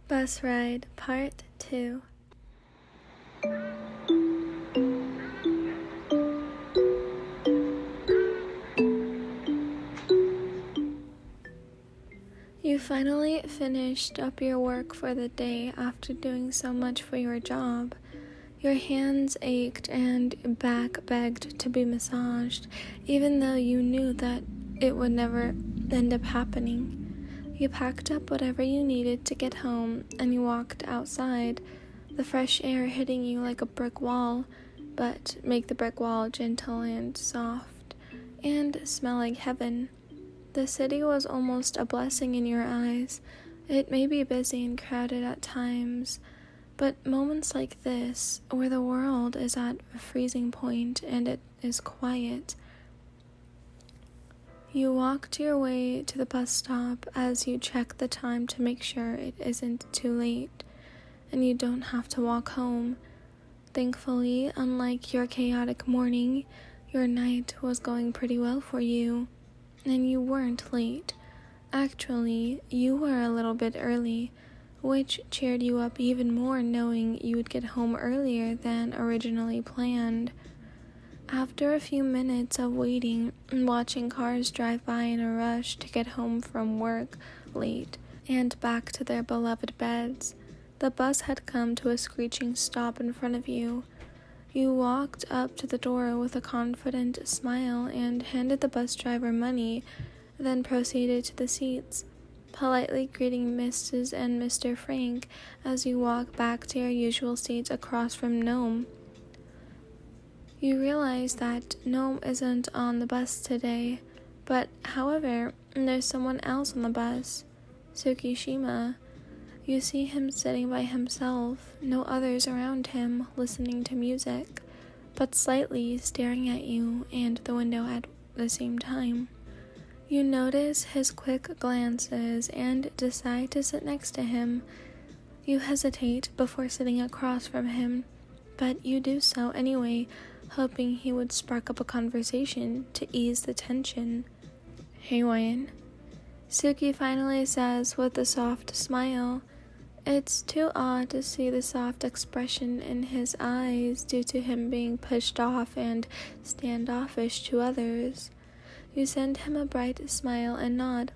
Bus Ride Part 2. You finally finished up your work for the day after doing so much for your job. Your hands ached and back begged to be massaged, even though you knew that it would never end up happening. You packed up whatever you needed to get home, and you walked outside, the fresh air hitting you like a brick wall, but make the brick wall gentle and soft, and smell like heaven. The city was almost a blessing in your eyes. It may be busy and crowded at times, but moments like this, where the world is at a freezing point and it is quiet. You walked your way to the bus stop as you check the time to make sure it isn't too late, and you don't have to walk home. Thankfully, unlike your chaotic morning, your night was going pretty well for you, and you weren't late. Actually, you were a little bit early, which cheered you up even more knowing you would get home earlier than originally planned. After a few minutes of waiting and watching cars drive by in a rush to get home from work late and back to their beloved beds, the bus had come to a screeching stop in front of you. You walked up to the door with a confident smile and handed the bus driver money, then proceeded to the seats, politely greeting Mrs. and Mr. Frank as you walk back to your usual seats across from Nᴜᴍ. You realize that Nᴜᴍ isn't on the bus today, but however, there's someone else on the bus, Tsukishima. You see him sitting by himself, no others around him listening to music, but slightly staring at you and the window at the same time. You notice his quick glances and decide to sit next to him. You hesitate before sitting across from him, but you do so anyway, hoping he would spark up a conversation to ease the tension. "Hey, Wayne," Suki finally says with a soft smile. It's too odd to see the soft expression in his eyes due to him being pushed off and standoffish to others. You send him a bright smile and nod.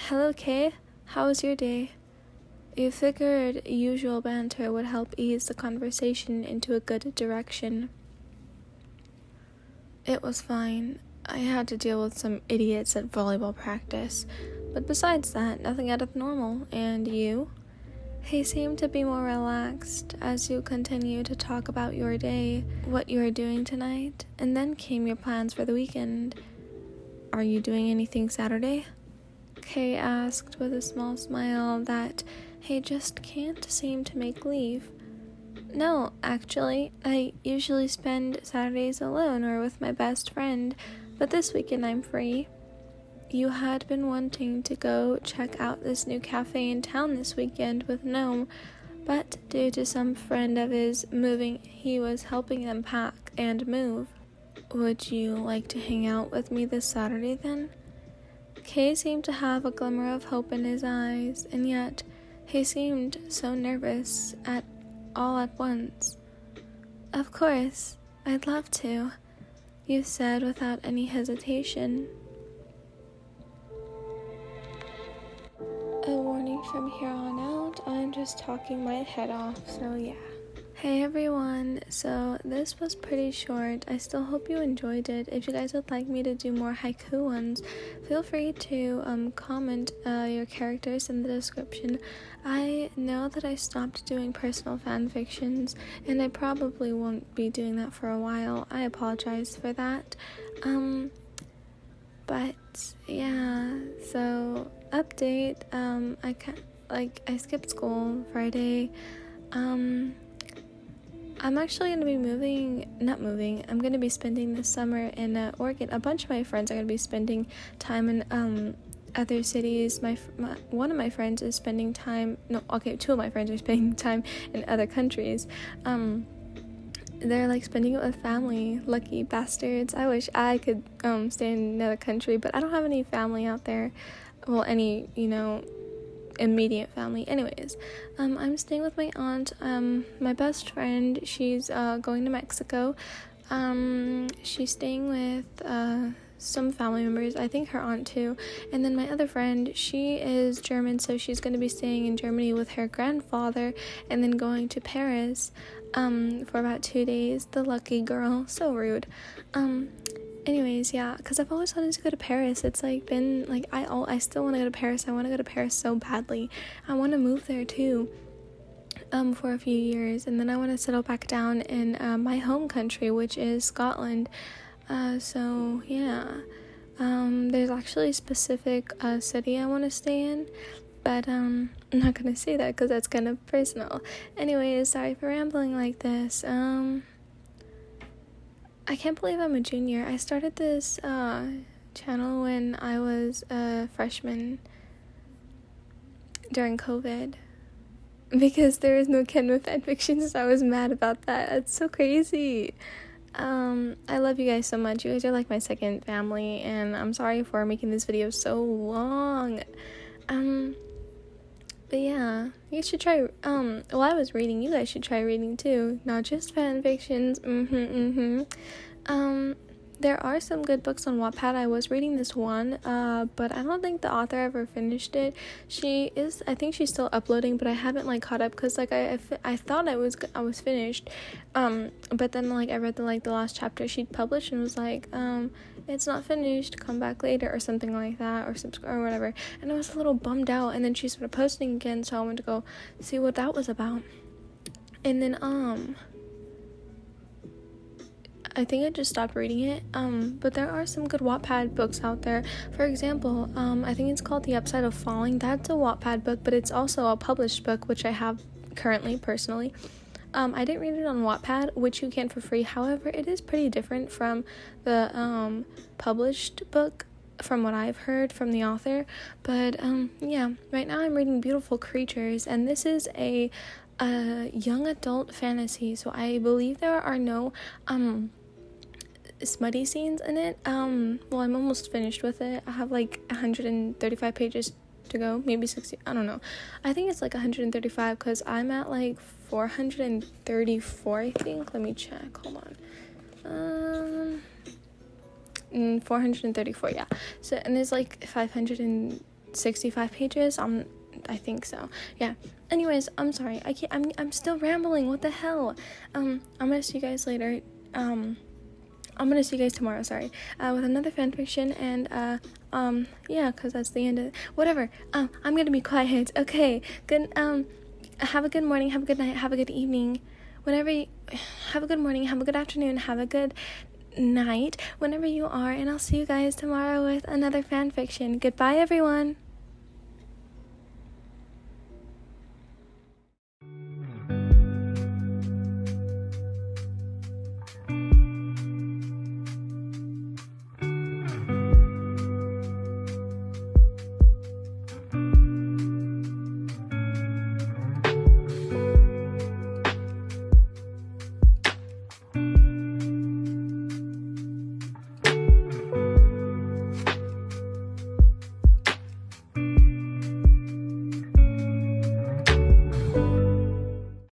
"Hello, Kay. How was your day?" You figured usual banter would help ease the conversation into a good direction. "It was fine. I had to deal with some idiots at volleyball practice, but besides that, nothing out of the normal. And you?" He seemed to be more relaxed as you continue to talk about your day, what you are doing tonight, and then came your plans for the weekend. "Are you doing anything Saturday?" Kay asked with a small smile that he just can't seem to make leave. "No, actually, I usually spend Saturdays alone or with my best friend, but this weekend I'm free." You had been wanting to go check out this new cafe in town this weekend with Nᴜᴍ, but due to some friend of his moving, he was helping them pack and move. "Would you like to hang out with me this Saturday then?" Kay seemed to have a glimmer of hope in his eyes, and yet he seemed so nervous all at once. "Of course, I'd love to," you said without any hesitation. A warning from here on out, I'm just talking my head off, so yeah. Hey everyone, so this was pretty short. I still hope you enjoyed it. If you guys would like me to do more haiku ones, feel free to comment your characters in the description. I know that I stopped doing personal fan fictions, and I probably won't be doing that for a while. I apologize for that. But yeah, so update, I skipped school Friday. I'm actually going to be I'm going to be spending the summer in Oregon. A bunch of my friends are going to be spending time in other cities. One of my friends is spending time, two of my friends are spending time in other countries. They're like spending it with family. Lucky bastards. I wish I could stay in another country, but I don't have any family out there. Well, any, immediate family. Anyways, I'm staying with my aunt. My best friend, she's going to Mexico. She's staying with some family members, I think her aunt too, and then my other friend, she is German, so she's going to be staying in Germany with her grandfather and then going to Paris for about 2 days. The lucky girl, so rude. Anyways, yeah, because I've always wanted to go to Paris. It's like been like I still want to go to Paris. I want to go to Paris so badly. I want to move there too for a few years, and then I want to settle back down in my home country, which is Scotland. So yeah, there's actually a specific city I want to stay in, but I'm not gonna say that because that's kind of personal. Anyways, sorry for rambling like this. I can't believe I'm a junior. I started this channel when I was a freshman during COVID because there was no Kenma fanfiction, so I was mad about that. That's so crazy. I love you guys so much. You guys are like my second family, and I'm sorry for making this video so long. But yeah, you should try, while I was reading, you guys should try reading too, not just fan fictions. There are some good books on Wattpad. I was reading this one, but I don't think the author ever finished it. I think she's still uploading, but I haven't like caught up because like I thought I was finished, but then like I read the last chapter she'd published and was like, it's not finished, come back later or something like that, or subscribe or whatever, and I was a little bummed out. And then she started posting again, so I went to go see what that was about, and then I think I just stopped reading it, but there are some good Wattpad books out there. For example, I think it's called The Upside of Falling. That's a Wattpad book, but it's also a published book, which I have currently, personally. I didn't read it on Wattpad, which you can for free. However, it is pretty different from the published book, from what I've heard from the author. But yeah, right now I'm reading Beautiful Creatures, and this is a young adult fantasy, so I believe there are no smutty scenes in it. Well, I'm almost finished with it. I have like 135 pages to go, maybe 60, I don't know. I think it's like 135 because I'm at like 434, I think. Let me check, hold on. 434, yeah. So, and there's like 565 pages. I think so, yeah. Anyways, I'm sorry, I'm still rambling, what the hell. I'm gonna see you guys later. I'm gonna see you guys tomorrow, sorry, with another fanfiction, and yeah, because that's the end of it. Whatever. I'm gonna be quiet. Okay, good. Have a good morning, have a good night, have a good evening, whenever you have a good morning, have a good afternoon, have a good night, whenever you are, and I'll see you guys tomorrow with another fanfiction. Goodbye, everyone.